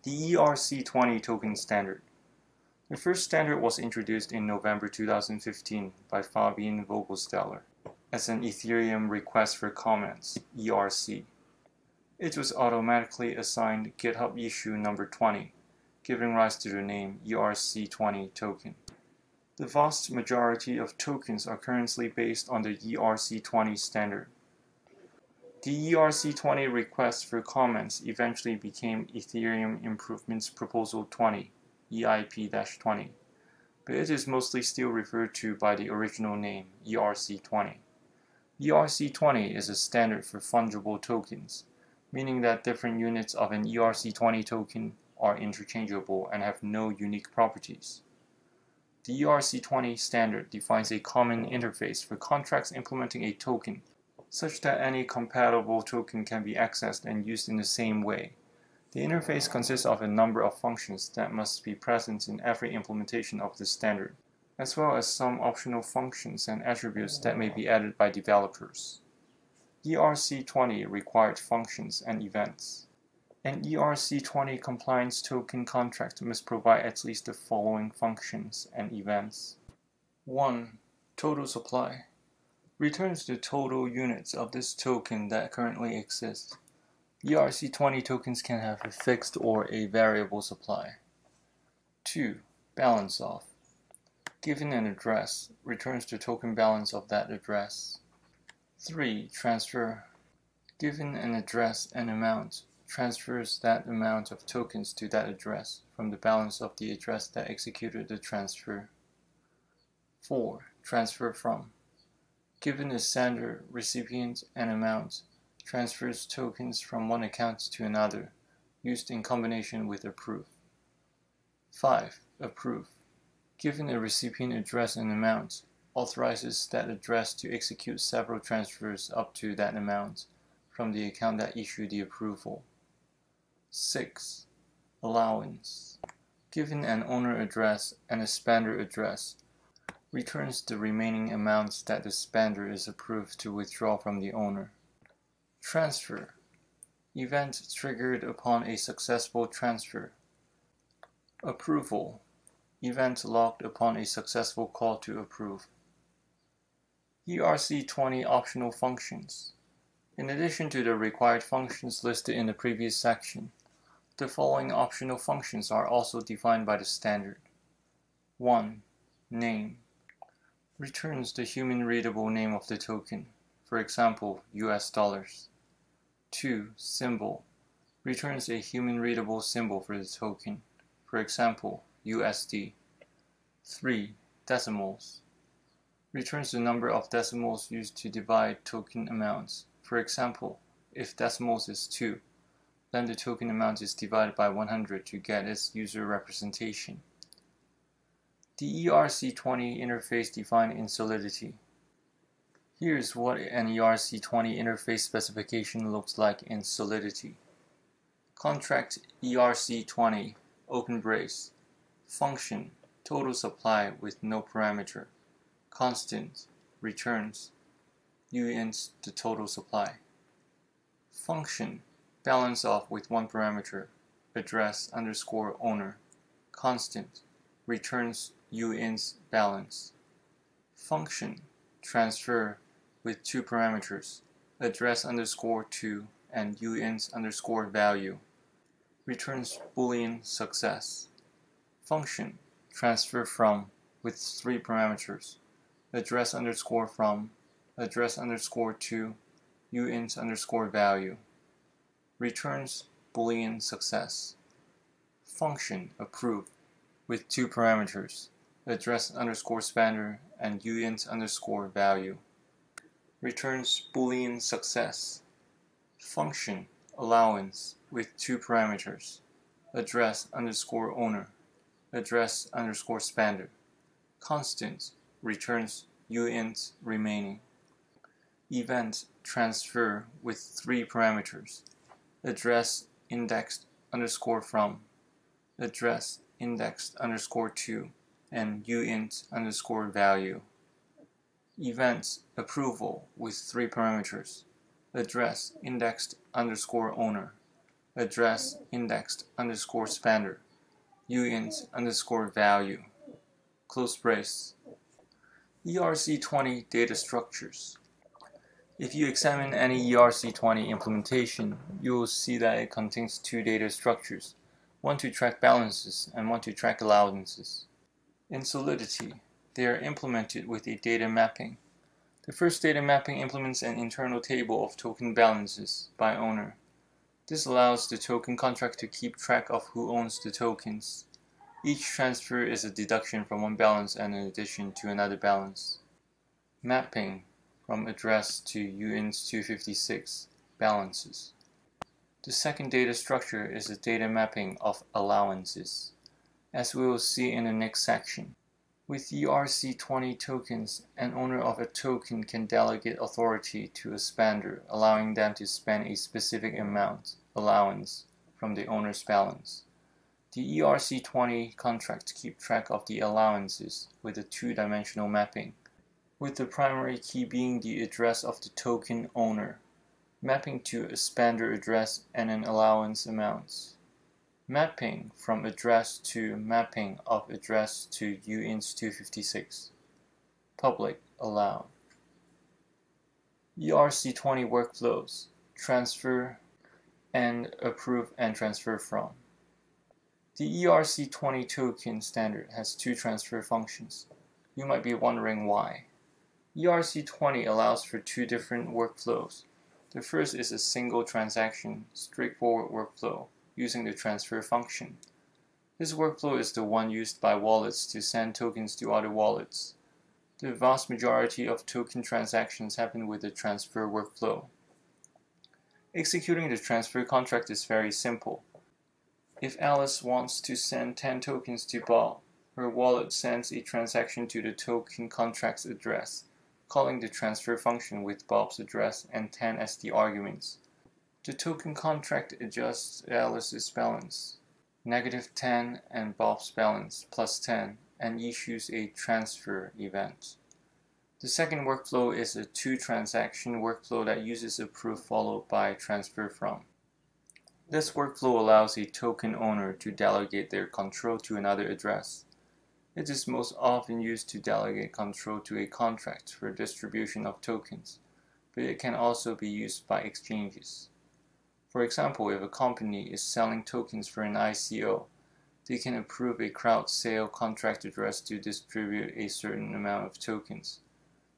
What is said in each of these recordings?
The ERC20 token standard. The first standard was introduced in November 2015 by Fabian Vogelsteller as an Ethereum request for comments (ERC). It was automatically assigned GitHub issue number 20, giving rise to the name ERC20 token. The vast majority of tokens are currently based on the ERC20 standard. The ERC20 request for comments eventually became Ethereum Improvements Proposal 20, EIP-20, but it is mostly still referred to by the original name ERC20. ERC20 is a standard for fungible tokens, meaning that different units of an ERC20 token are interchangeable and have no unique properties. The ERC20 standard defines a common interface for contracts implementing a token, such that any compatible token can be accessed and used in the same way. The interface consists of a number of functions that must be present in every implementation of the standard, as well as some optional functions and attributes that may be added by developers. ERC20 required functions and events. An ERC20 compliance token contract must provide at least the following functions and events. 1. Total supply. Returns the total units of this token that currently exists. ERC20 tokens can have a fixed or a variable supply. 2. Balance off. Given an address, returns the token balance of that address. 3. Transfer. Given an address and amount, transfers that amount of tokens to that address from the balance of the address that executed the transfer. 4. Transfer from. Given a sender, recipient, and amount, transfers tokens from one account to another, used in combination with approve. 5. Approve. Given a recipient address and amount, authorizes that address to execute several transfers up to that amount from the account that issued the approval. 6. Allowance. Given an owner address and a spender address, returns the remaining amounts that the spender is approved to withdraw from the owner. Transfer. Event triggered upon a successful transfer. Approval. Event logged upon a successful call to approve. ERC20 optional functions. In addition to the required functions listed in the previous section, the following optional functions are also defined by the standard. 1. Name. Returns the human-readable name of the token, for example, US dollars. 2. Symbol. Returns a human-readable symbol for the token, for example, USD. 3. Decimals. Returns the number of decimals used to divide token amounts. For example, if decimals is 2, then the token amount is divided by 100 to get its user representation. The ERC20 interface defined in Solidity. Here's what an ERC20 interface specification looks like in Solidity. Contract ERC20, open brace. Function, total supply with no parameter. Constant, returns. Uint the total supply. Function, balance off with one parameter. Address underscore owner. Constant, returns uint balance. Function, transfer with two parameters. Address underscore to and uint underscore value. Returns Boolean success. Function, transfer from with three parameters. Address underscore from, address underscore to, uint underscore value. Returns Boolean success. Function approve with two parameters, address underscore spender and uint underscore value. Returns Boolean success. Function allowance with two parameters, address underscore owner, address underscore spender. Constant returns uint remaining. Event transfer with three parameters, address indexed underscore from, address indexed underscore to, and uint underscore value. Event approval with three parameters, address indexed underscore owner, address indexed underscore spender, uint underscore value, close brace. ERC20 data structures. If you examine any ERC20 implementation, you will see that it contains two data structures, one to track balances and one to track allowances. In Solidity, they are implemented with a data mapping. The first data mapping implements an internal table of token balances by owner. This allows the token contract to keep track of who owns the tokens. Each transfer is a deduction from one balance and an addition to another balance. Mapping from address to uint256 balances. The second data structure is a data mapping of allowances, as we will see in the next section. With ERC20 tokens, an owner of a token can delegate authority to a spender, allowing them to spend a specific amount, allowance, from the owner's balance. The ERC20 contract keeps track of the allowances with a two-dimensional mapping, with the primary key being the address of the token owner, mapping to a spender address and an allowance amount. Mapping from address to mapping of address to uint256. Public allowed. ERC20 workflows: transfer and approve and transfer from. The ERC20 token standard has two transfer functions. You might be wondering why. ERC20 allows for two different workflows. The first is a single transaction, straightforward workflow using the transfer function. This workflow is the one used by wallets to send tokens to other wallets. The vast majority of token transactions happen with the transfer workflow. Executing the transfer contract is very simple. If Alice wants to send 10 tokens to Bob, her wallet sends a transaction to the token contract's address, calling the transfer function with Bob's address and 10 as the arguments. The token contract adjusts Alice's balance, -10, and Bob's balance, +10, and issues a transfer event. The second workflow is a two-transaction workflow that uses approve followed by transfer from. This workflow allows a token owner to delegate their control to another address. It is most often used to delegate control to a contract for distribution of tokens, but it can also be used by exchanges. For example, if a company is selling tokens for an ICO, they can approve a crowd sale contract address to distribute a certain amount of tokens.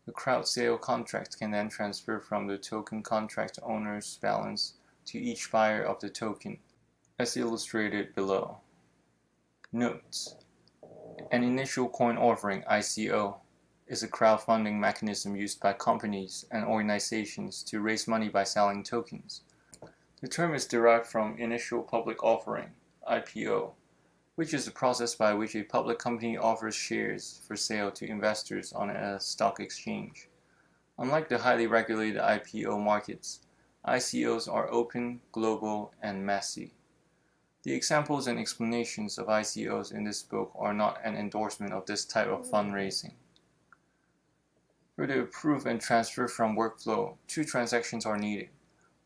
The crowd sale contract can then transfer from the token contract owner's balance to each buyer of the token, as illustrated below. Notes: an initial coin offering (ICO) is a crowdfunding mechanism used by companies and organizations to raise money by selling tokens. The term is derived from initial public offering (IPO), which is the process by which a public company offers shares for sale to investors on a stock exchange. Unlike the highly regulated IPO markets, ICOs are open, global, and messy. The examples and explanations of ICOs in this book are not an endorsement of this type of fundraising. For the approve and transfer from workflow, two transactions are needed.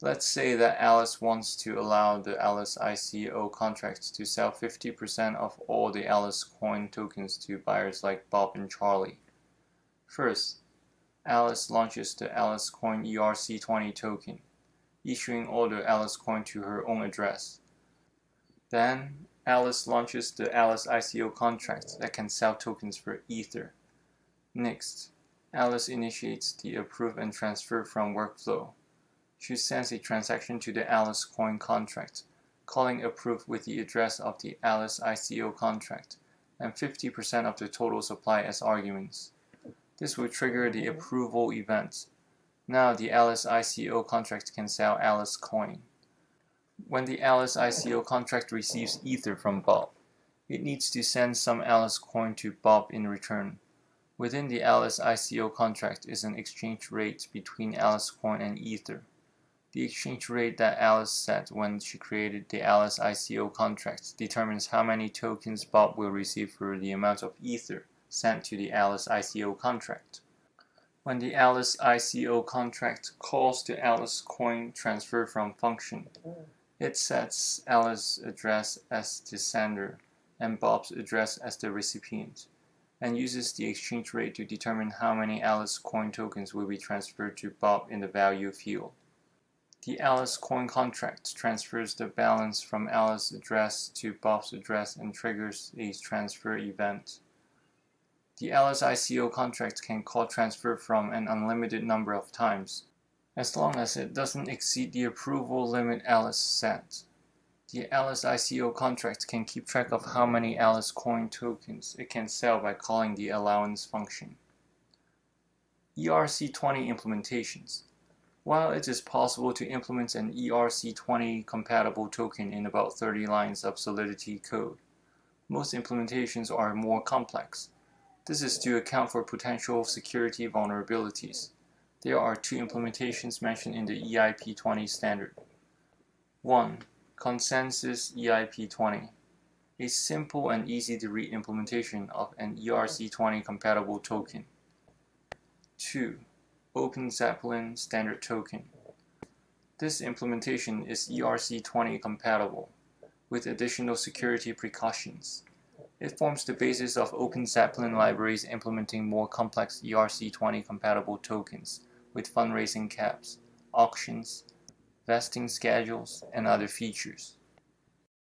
Let's say that Alice wants to allow the Alice ICO contract to sell 50% of all the Alice coin tokens to buyers like Bob and Charlie. First, Alice launches the Alice coin ERC20 token, issuing all the Alice coin to her own address. Then, Alice launches the Alice ICO contract that can sell tokens for Ether. Next, Alice initiates the approve and transfer from workflow. She sends a transaction to the Alice coin contract, calling approve with the address of the Alice ICO contract, and 50% of the total supply as arguments. This will trigger the approval event. Now the Alice ICO contract can sell Alice coin. When the Alice ICO contract receives Ether from Bob, it needs to send some Alice coin to Bob in return. Within the Alice ICO contract is an exchange rate between Alice coin and Ether. The exchange rate that Alice set when she created the Alice ICO contract determines how many tokens Bob will receive for the amount of Ether sent to the Alice ICO contract. When the Alice ICO contract calls the Alice coin transfer from function, It sets Alice's address as the sender and Bob's address as the recipient, and uses the exchange rate to determine how many Alice coin tokens will be transferred to Bob in the value field. The Alice coin contract transfers the balance from Alice's address to Bob's address and triggers a transfer event. The Alice ICO contract can call transfer from an unlimited number of times, as long as it doesn't exceed the approval limit Alice set. The Alice ICO contract can keep track of how many Alice coin tokens it can sell by calling the allowance function. ERC20 implementations. While it is possible to implement an ERC20 compatible token in about 30 lines of Solidity code, most implementations are more complex. This is to account for potential security vulnerabilities. There are two implementations mentioned in the EIP20 standard. 1. Consensus EIP20, a simple and easy-to-read implementation of an ERC20 compatible token. 2. Open Zeppelin Standard Token. This implementation is ERC20 compatible, with additional security precautions. It forms the basis of Open Zeppelin libraries implementing more complex ERC20 compatible tokens with fundraising caps, auctions, vesting schedules, and other features.